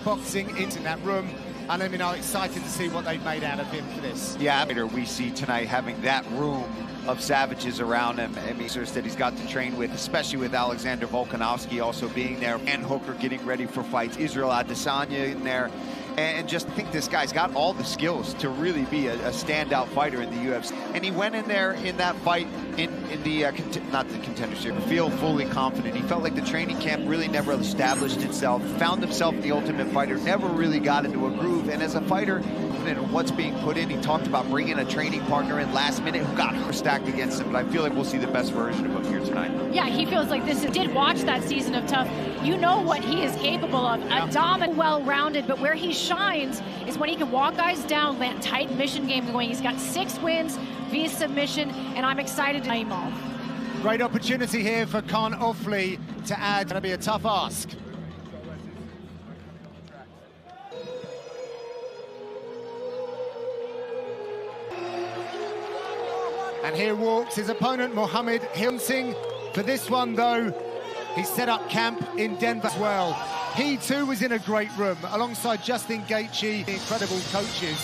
kickboxing in that room. And let me know, excited to see what they've made out of him for this. Yeah, we see tonight having that room of savages around him. I mean, that he's got to train with, especially with Alexander Volkanovski also being there, and Hooker getting ready for fights, Israel Adesanya in there. And just think this guy's got all the skills to really be a standout fighter in the UFC. And he went in there in that fight in the, not the contender series, feel fully confident. He felt like the training camp really never established itself, found himself the Ultimate Fighter, never really got into a groove. And as a fighter, and what's being put in, he talked about bringing a training partner in last minute who got stacked against him. But I feel like we'll see the best version of him here tonight. Yeah, he feels like this. Did watch that season of Tough. You know what he is capable of. A dominant, well-rounded, but where he shines is when he can walk guys down, land tight mission game going. He's got 6 wins via submission, and I'm excited to Naimov. Great opportunity here for Kaan Ofli to add. Going to be a tough ask. And here walks his opponent, Muhammad Naimov. For this one, though, he set up camp in Denver as well. He, too, was in a great room alongside Justin Gaethje, incredible coaches.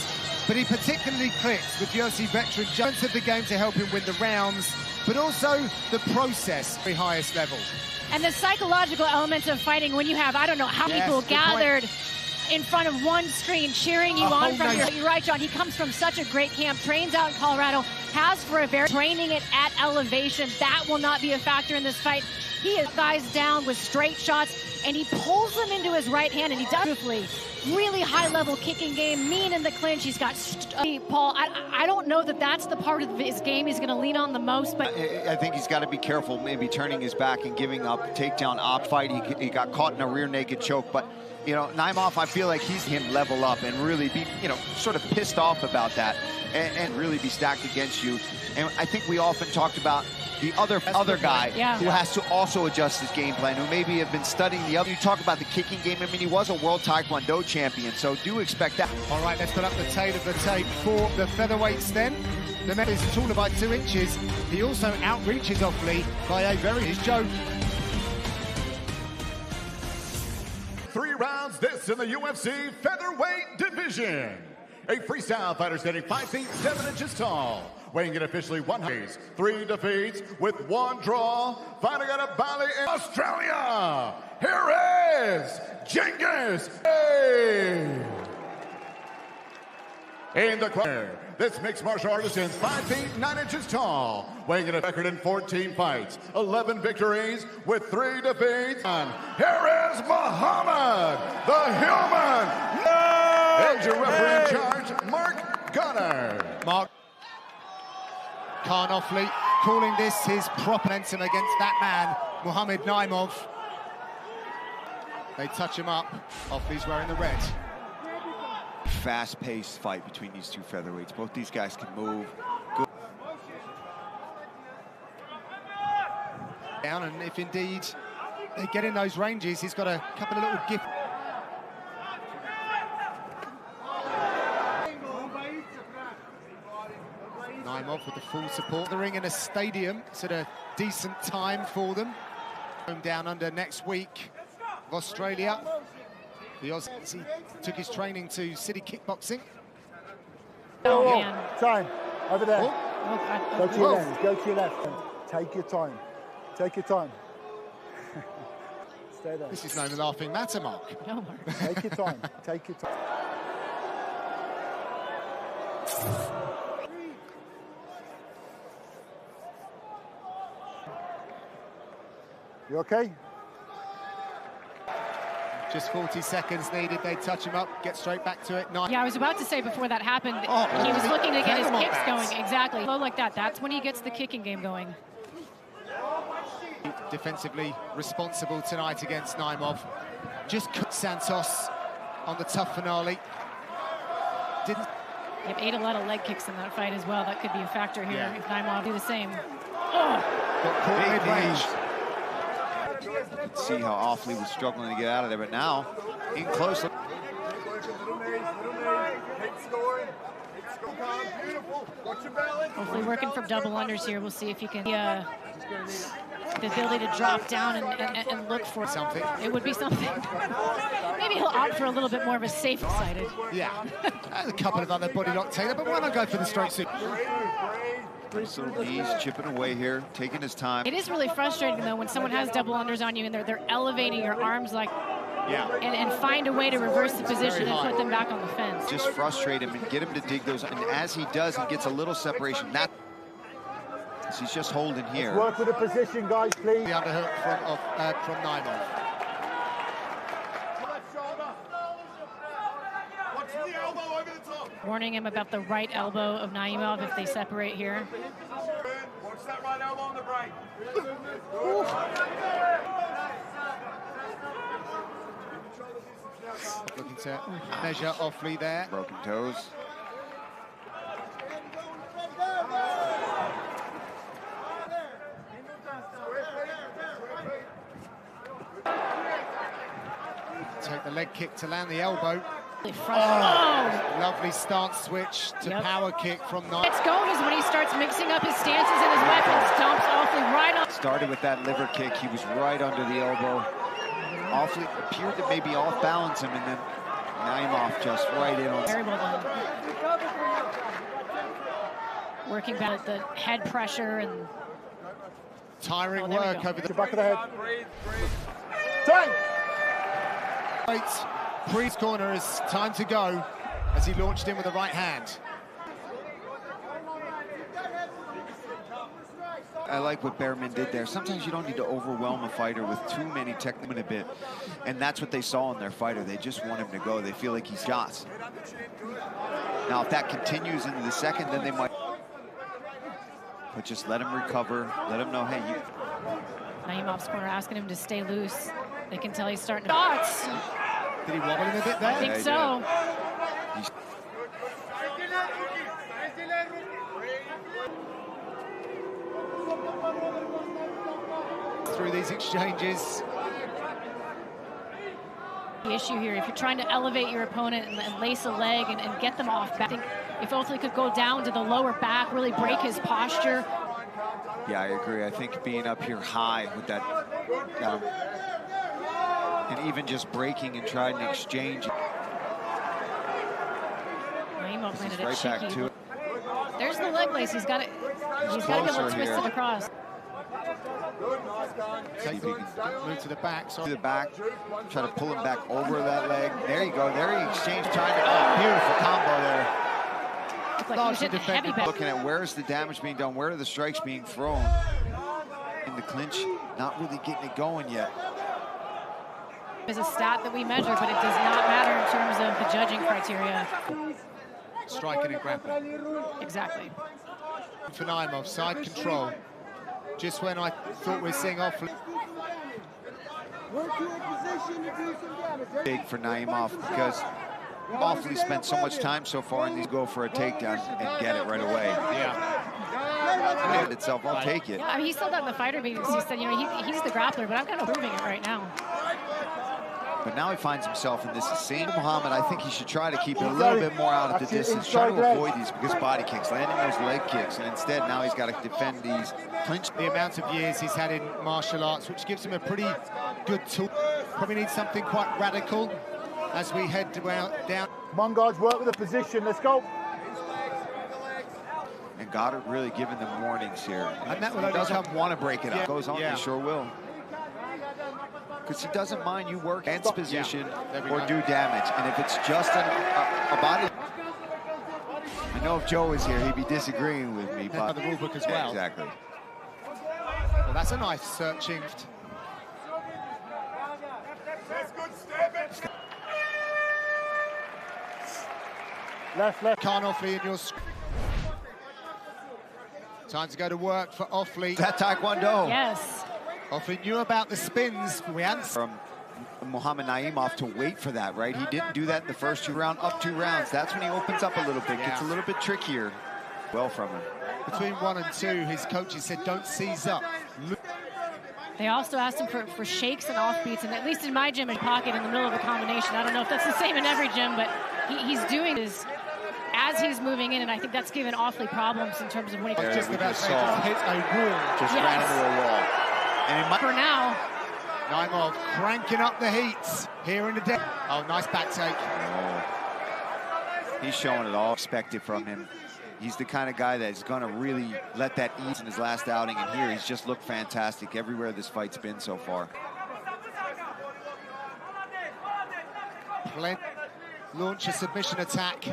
But he particularly clicks with UFC veteran judges of the game to help him win the rounds, but also the process at the highest level. And the psychological elements of fighting when you have, I don't know how many people gathered in front of one screen cheering you on from your... You're right, John. He comes from such a great camp, trains out in Colorado, has for a very training it at elevation. That will not be a factor in this fight. He is guys down with straight shots, and he pulls them into his right hand, and he does beautifully. Really high-level kicking game, mean in the clinch. He's got... Paul, I don't know that that's the part of his game he's going to lean on the most, but... I think he's got to be careful, maybe turning his back and giving up takedown op fight. He got caught in a rear naked choke, but... You know, Naimov, I feel like he's him level up and really be, you know, sort of pissed off about that and really be stacked against you. And I think we often talked about the other guy who has to also adjust his game plan, who maybe have been studying the other. You talk about the kicking game. I mean, he was a World Taekwondo champion, so do expect that. All right, let's put up the tail of the tape for the featherweights then. The man is taller by 2 inches. He also outreaches Ofli by a very joke. 3 rounds this in the UFC featherweight division. A freestyle fighter standing 5 feet 7 inches tall, weighing in officially 100, 3 defeats with 1 draw, fighting out of Bali in Australia. Here is Genghis. In the corner, this mixed martial artist is 5 feet 9 inches tall, weighing in a record in 14 fights, 11 victories with 3 defeats. And here is Muhammad, the Human. And your referee in charge, Mark Gunner. Kaan Ofli calling this his proper momentum against that man, Muhammad Naimov. They touch him up. Ofli's wearing the red. Fast-paced fight between these 2 featherweights. Both these guys can move. Good. Down, and if indeed they get in those ranges, he's got a couple of little gifts. Naimov with the full support. The ring in a stadium. It's at a decent time for them. Home down under next week of Australia. The Aussie, he took his training to City Kickboxing. Time. Over there. Oh. Go to your left. Go to your left. Take your time. Take your time. Stay there. This is known as laughing matter, Mark. No. Take your time. Take your time. You okay? Just 40 seconds needed. They touch him up, get straight back to it. Yeah, I was about to say before that happened, he was looking to get his kicks going. Exactly. Low like that. That's when he gets the kicking game going. Defensively responsible tonight against Naimov. Just cut Santos on the tough finale. Didn't. They've ate a lot of leg kicks in that fight as well. That could be a factor here if Naimov do the same. Got caught mid-range. See how Ofli was struggling to get out of there, but now in close. Hopefully working from double unders here. We'll see if he can The ability to drop down and look for something. It would be something. Maybe he'll opt for a little bit more of a safe sided. Yeah. A couple of other body lock takedown, but why not go for the straight suit? Nice little knees, chipping away here, taking his time. It is really frustrating, though, when someone has double unders on you and they're elevating your arms like, and find a way to reverse the position and put them back on the fence. Just frustrate him and get him to dig those. And as he does, he gets a little separation. So he's just holding here. Work with the position, guys, please. The underhook from Naimov. Warning him about the right elbow of Naimov if they separate here. Watch that right elbow on the break. Looking to measure Ofli there. Broken toes. Take the leg kick to land the elbow. Lovely stance switch to power kick from Naimov. It's going is when he starts mixing up his stances and his weapons. Dumps Ofli right on. Started with that liver kick. He was right under the elbow. Ofli appeared to maybe off balance him, and then Naimov just right in on. Very well done. Working back at the head pressure and tiring work over the back of the head. Time! Priest's corner is time to go as he launched in with the right hand. I like what Behrman did there. Sometimes you don't need to overwhelm a fighter with too many techniques in a bit. And that's what they saw in their fighter. They just want him to go. They feel like he's shots. Now, if that continues into the second, then they might. But just let him recover. Let him know, hey, you. Naimov's corner asking him to stay loose. They can tell he's starting to. Shots! Did he wobble him a bit there? I think so. Through these exchanges. The issue here, if you're trying to elevate your opponent and lace a leg and get them off back, I think if Ofli could go down to the lower back, really break his posture. Yeah, I agree. I think being up here high with that, and even just breaking and trying to exchange. Naimov landed it Right cheeky. back to it. There's the leg lace. He's got to be able to twist it across. Move to the back. To the back. Try to pull him back over that leg. There you go. There he exchanged. Trying to. Oh, beautiful combo there. Like he was hitting heavy back. Looking at where's the damage being done, where are the strikes being thrown. In the clinch, not really getting it going yet. Is a stat that we measure, but it does not matter in terms of the judging criteria. Striking and grappling. Exactly. For Naimov, side control. Just when I thought we were seeing Ofli. Big for Naimov because Ofli spent so much time so far in these go for a takedown and get it right away. Yeah. Itself, I'll take it. Yeah, I mean, he said that in the fighter meetings. He said, you know, he's the grappler, but I'm kind of proving it right now. But now he finds himself in this same Muhammad. I think he should try to keep it a little bit more out at the distance, try to avoid these because body kicks, landing those leg kicks, and instead now he's got to defend these clinch. The amount of years he's had in martial arts, which gives him a pretty good tool. Probably needs something quite radical as we head down. Come on, guys, work with the position. Let's go. And Goddard really giving them warnings here. And that he doesn't want to break it up. Goes on, he sure will. Because he doesn't mind you work against position or do damage. And if it's just a body... I know if Joe was here, he'd be disagreeing with me. But the rule book as well. Exactly. Well, that's a nice searching. Left. Kaan Ofli in your... Time to go to work for Ofli. That Taekwondo. Yes. Ofli knew about the spins. We hadn't... From Muhammad Naimov to wait for that, right? He didn't do that in the first 2 rounds, up 2 rounds. That's when he opens up a little bit, gets a little bit trickier. Well from him. Between 1 and 2, his coaches said, don't seize up. They also asked him for shakes and offbeats, and at least in my gym, in pocket in the middle of a combination. I don't know if that's the same in every gym, but he's doing this as he's moving in, and I think that's given Ofli problems in terms of when he... Just about to hit a wall. Just ran into a wall. And it might... For now. Naimov cranking up the heats here in the day. Oh, nice back take. Oh. He's showing it all expected from him. He's the kind of guy that's going to really let that ease in his last outing, and here he's just looked fantastic everywhere this fight's been so far. Launch a submission attack.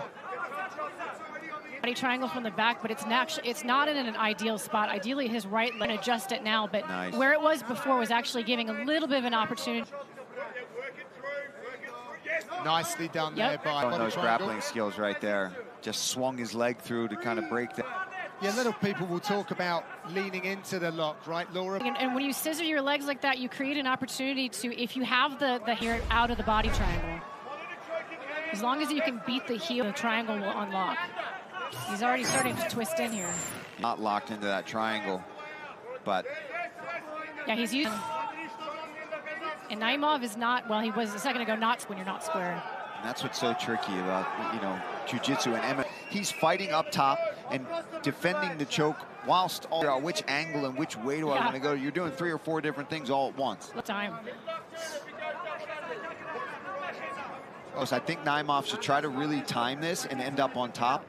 Body triangle from the back, but it's not in an ideal spot. Ideally, his right leg, adjust it now, but nice. Where it was before was actually giving a little bit of an opportunity. Nicely done there by on those grappling skills right there. Just swung his leg through to kind of break that. Yeah, little people will talk about leaning into the lock, right, Laura? And when you scissor your legs like that, you create an opportunity to, if you have the hair out of the body triangle, as long as you can beat the heel, the triangle will unlock. He's already starting to twist in here. Not locked into that triangle, but... Yeah, he's using... And Naimov is not, well, he was a second ago, not when you're not square. And that's what's so tricky about, you know, jiu-jitsu and MMA. He's fighting up top and defending the choke whilst all which angle and which way do I want to go. You're doing 3 or 4 different things all at once. Time. Oh, so I think Naimov should try to really time this and end up on top.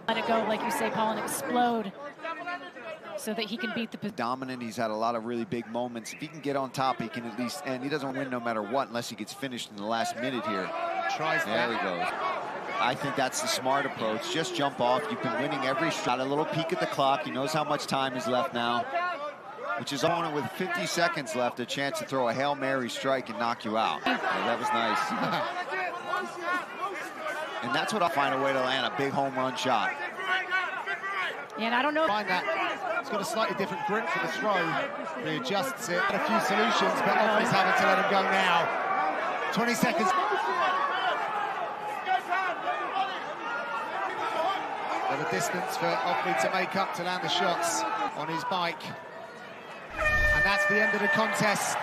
Let it go, like you say, Paul, and explode so that he can beat the... Dominant, he's had a lot of really big moments. If he can get on top, he can at least... And he doesn't win no matter what unless he gets finished in the last minute here. Tries there he goes. I think that's the smart approach. Just jump off. You've been winning every shot. A little peek at the clock. He knows how much time is left now, which is on it with 50 seconds left, a chance to throw a Hail Mary strike and knock you out. Yeah, that was nice. And that's what I'll find a way to land a big home run shot. Yeah, and I don't know. Find that. It's got a slightly different grip for the throw. He adjusts it. Had a few solutions, but Ofli's having to let him go now. 20 seconds. There's a distance for Ofli to make up to land the shots on his bike. And that's the end of the contest.